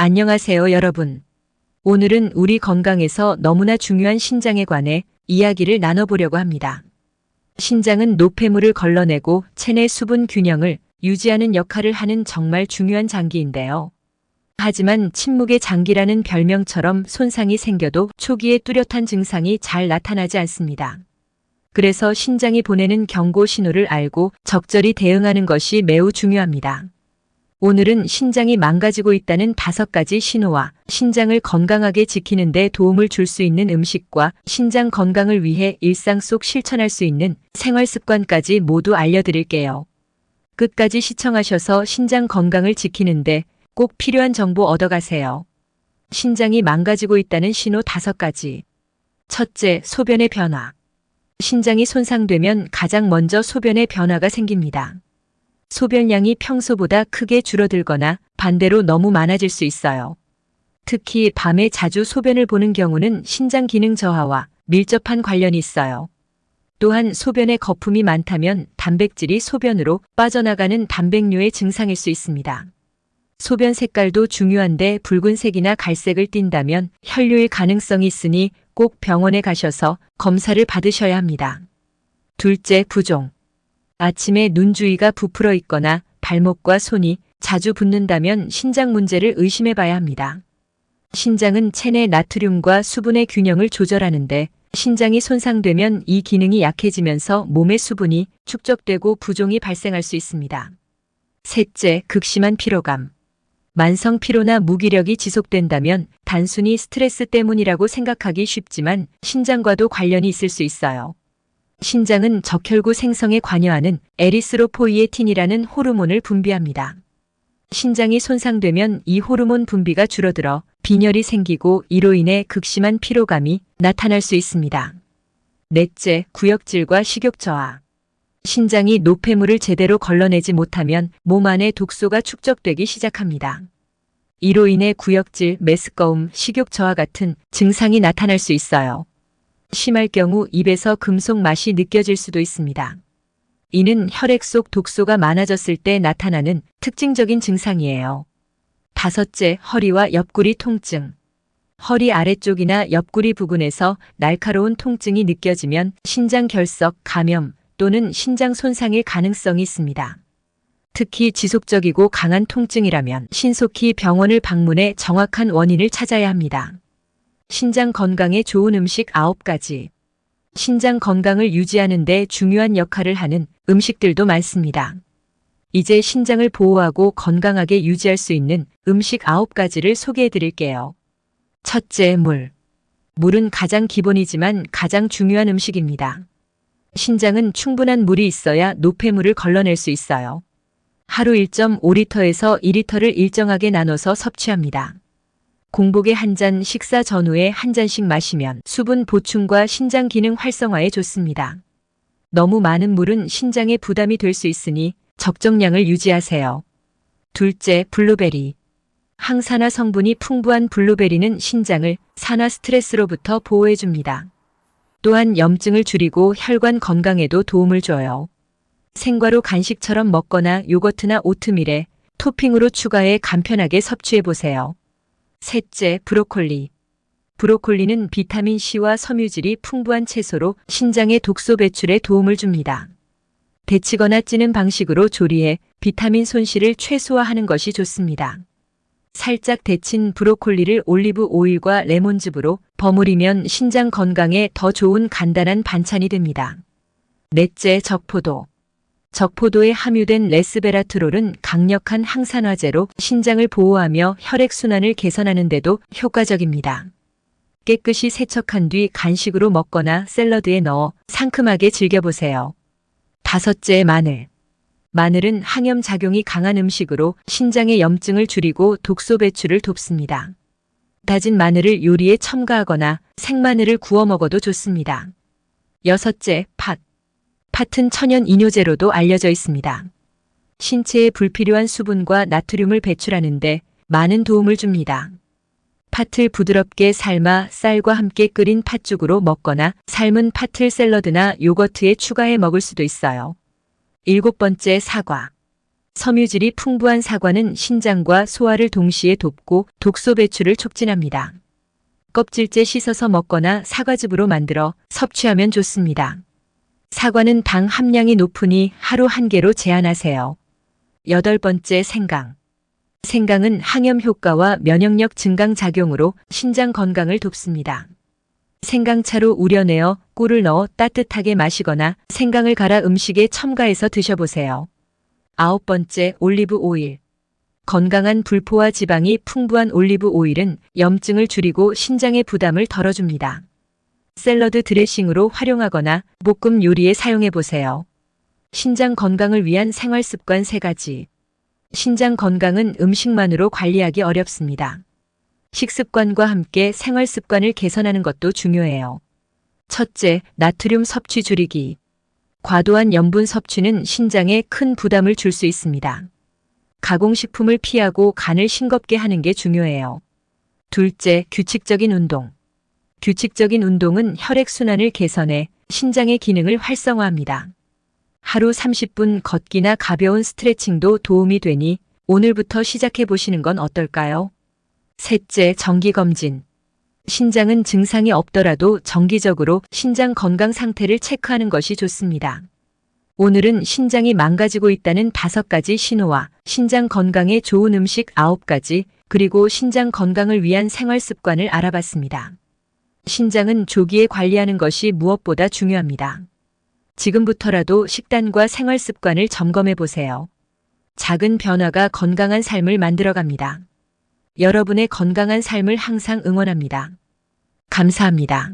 안녕하세요, 여러분. 오늘은 우리 건강에서 너무나 중요한 신장에 관해 이야기를 나눠보려고 합니다. 신장은 노폐물을 걸러내고 체내 수분 균형을 유지하는 역할을 하는 정말 중요한 장기인데요. 하지만 침묵의 장기라는 별명처럼 손상이 생겨도 초기에 뚜렷한 증상이 잘 나타나지 않습니다. 그래서 신장이 보내는 경고 신호를 알고 적절히 대응하는 것이 매우 중요합니다. 오늘은 신장이 망가지고 있다는 5가지 신호와 신장을 건강하게 지키는 데 도움을 줄 수 있는 음식과 신장 건강을 위해 일상 속 실천할 수 있는 생활 습관까지 모두 알려드릴게요. 끝까지 시청하셔서 신장 건강을 지키는데 꼭 필요한 정보 얻어가세요. 신장이 망가지고 있다는 신호 5가지. 첫째, 소변의 변화. 신장이 손상되면 가장 먼저 소변의 변화가 생깁니다. 소변량이 평소보다 크게 줄어들거나 반대로 너무 많아질 수 있어요. 특히 밤에 자주 소변을 보는 경우는 신장 기능 저하와 밀접한 관련이 있어요. 또한 소변에 거품이 많다면 단백질이 소변으로 빠져나가는 단백뇨의 증상일 수 있습니다. 소변 색깔도 중요한데 붉은색이나 갈색을 띈다면 혈류일 가능성이 있으니 꼭 병원에 가셔서 검사를 받으셔야 합니다. 둘째, 부종. 아침에 눈 주위가 부풀어 있거나 발목과 손이 자주 붓는다면 신장 문제를 의심해 봐야 합니다. 신장은 체내 나트륨과 수분의 균형을 조절하는데 신장이 손상되면 이 기능이 약해지면서 몸의 수분이 축적되고 부종이 발생할 수 있습니다. 셋째, 극심한 피로감. 만성 피로나 무기력이 지속된다면 단순히 스트레스 때문이라고 생각하기 쉽지만 신장과도 관련이 있을 수 있어요. 신장은 적혈구 생성에 관여하는 에리스로포이에틴이라는 호르몬을 분비합니다. 신장이 손상되면 이 호르몬 분비가 줄어들어 빈혈이 생기고 이로 인해 극심한 피로감이 나타날 수 있습니다. 넷째, 구역질과 식욕 저하. 신장이 노폐물을 제대로 걸러내지 못하면 몸 안에 독소가 축적되기 시작합니다. 이로 인해 구역질, 메스꺼움, 식욕 저하 같은 증상이 나타날 수 있어요. 심할 경우 입에서 금속 맛이 느껴질 수도 있습니다. 이는 혈액 속 독소가 많아졌을 때 나타나는 특징적인 증상이에요. 다섯째, 허리와 옆구리 통증. 허리 아래쪽이나 옆구리 부근에서 날카로운 통증이 느껴지면 신장 결석, 감염 또는 신장 손상일 가능성이 있습니다. 특히 지속적이고 강한 통증이라면 신속히 병원을 방문해 정확한 원인을 찾아야 합니다. 신장 건강에 좋은 음식 9가지. 신장 건강을 유지하는 데 중요한 역할을 하는 음식들도 많습니다. 이제 신장을 보호하고 건강하게 유지할 수 있는 음식 9가지를 소개해 드릴게요. 첫째, 물. 물은 가장 기본이지만 가장 중요한 음식입니다. 신장은 충분한 물이 있어야 노폐물을 걸러낼 수 있어요. 하루 1.5리터에서 2리터를 일정하게 나눠서 섭취합니다. 공복에 한 잔, 식사 전후에 한 잔씩 마시면 수분 보충과 신장 기능 활성화에 좋습니다. 너무 많은 물은 신장에 부담이 될 수 있으니 적정량을 유지하세요. 둘째, 블루베리. 항산화 성분이 풍부한 블루베리는 신장을 산화 스트레스로부터 보호해줍니다. 또한 염증을 줄이고 혈관 건강에도 도움을 줘요. 생과로 간식처럼 먹거나 요거트나 오트밀에 토핑으로 추가해 간편하게 섭취해보세요. 셋째, 브로콜리. 브로콜리는 비타민C와 섬유질이 풍부한 채소로 신장의 독소 배출에 도움을 줍니다. 데치거나 찌는 방식으로 조리해 비타민 손실을 최소화하는 것이 좋습니다. 살짝 데친 브로콜리를 올리브 오일과 레몬즙으로 버무리면 신장 건강에 더 좋은 간단한 반찬이 됩니다. 넷째, 적포도. 적포도에 함유된 레스베라트롤은 강력한 항산화제로 신장을 보호하며 혈액순환을 개선하는 데도 효과적입니다. 깨끗이 세척한 뒤 간식으로 먹거나 샐러드에 넣어 상큼하게 즐겨보세요. 다섯째, 마늘. 마늘은 항염작용이 강한 음식으로 신장의 염증을 줄이고 독소 배출을 돕습니다. 다진 마늘을 요리에 첨가하거나 생마늘을 구워 먹어도 좋습니다. 여섯째, 팥. 팥은 천연 이뇨제로도 알려져 있습니다. 신체에 불필요한 수분과 나트륨을 배출하는데 많은 도움을 줍니다. 팥을 부드럽게 삶아 쌀과 함께 끓인 팥죽으로 먹거나 삶은 팥을 샐러드나 요거트에 추가해 먹을 수도 있어요. 7번째, 사과. 섬유질이 풍부한 사과는 신장과 소화를 동시에 돕고 독소 배출을 촉진합니다. 껍질째 씻어서 먹거나 사과즙으로 만들어 섭취하면 좋습니다. 사과는 당 함량이 높으니 하루 1개로 제한하세요. 8번째, 생강. 생강은 항염 효과와 면역력 증강 작용으로 신장 건강을 돕습니다. 생강차로 우려내어 꿀을 넣어 따뜻하게 마시거나 생강을 갈아 음식에 첨가해서 드셔보세요. 9번째, 올리브 오일. 건강한 불포화 지방이 풍부한 올리브 오일은 염증을 줄이고 신장의 부담을 덜어줍니다. 샐러드 드레싱으로 활용하거나 볶음 요리에 사용해보세요. 신장 건강을 위한 생활습관 3가지. 신장 건강은 음식만으로 관리하기 어렵습니다. 식습관과 함께 생활습관을 개선하는 것도 중요해요. 첫째, 나트륨 섭취 줄이기. 과도한 염분 섭취는 신장에 큰 부담을 줄 수 있습니다. 가공식품을 피하고 간을 싱겁게 하는 게 중요해요. 둘째, 규칙적인 운동. 규칙적인 운동은 혈액순환을 개선해 신장의 기능을 활성화합니다. 하루 30분 걷기나 가벼운 스트레칭도 도움이 되니 오늘부터 시작해 보시는 건 어떨까요? 셋째, 정기검진. 신장은 증상이 없더라도 정기적으로 신장 건강 상태를 체크하는 것이 좋습니다. 오늘은 신장이 망가지고 있다는 5가지 신호와 신장 건강에 좋은 음식 9가지, 그리고 신장 건강을 위한 생활 습관을 알아봤습니다. 신장은 조기에 관리하는 것이 무엇보다 중요합니다. 지금부터라도 식단과 생활 습관을 점검해 보세요. 작은 변화가 건강한 삶을 만들어갑니다. 여러분의 건강한 삶을 항상 응원합니다. 감사합니다.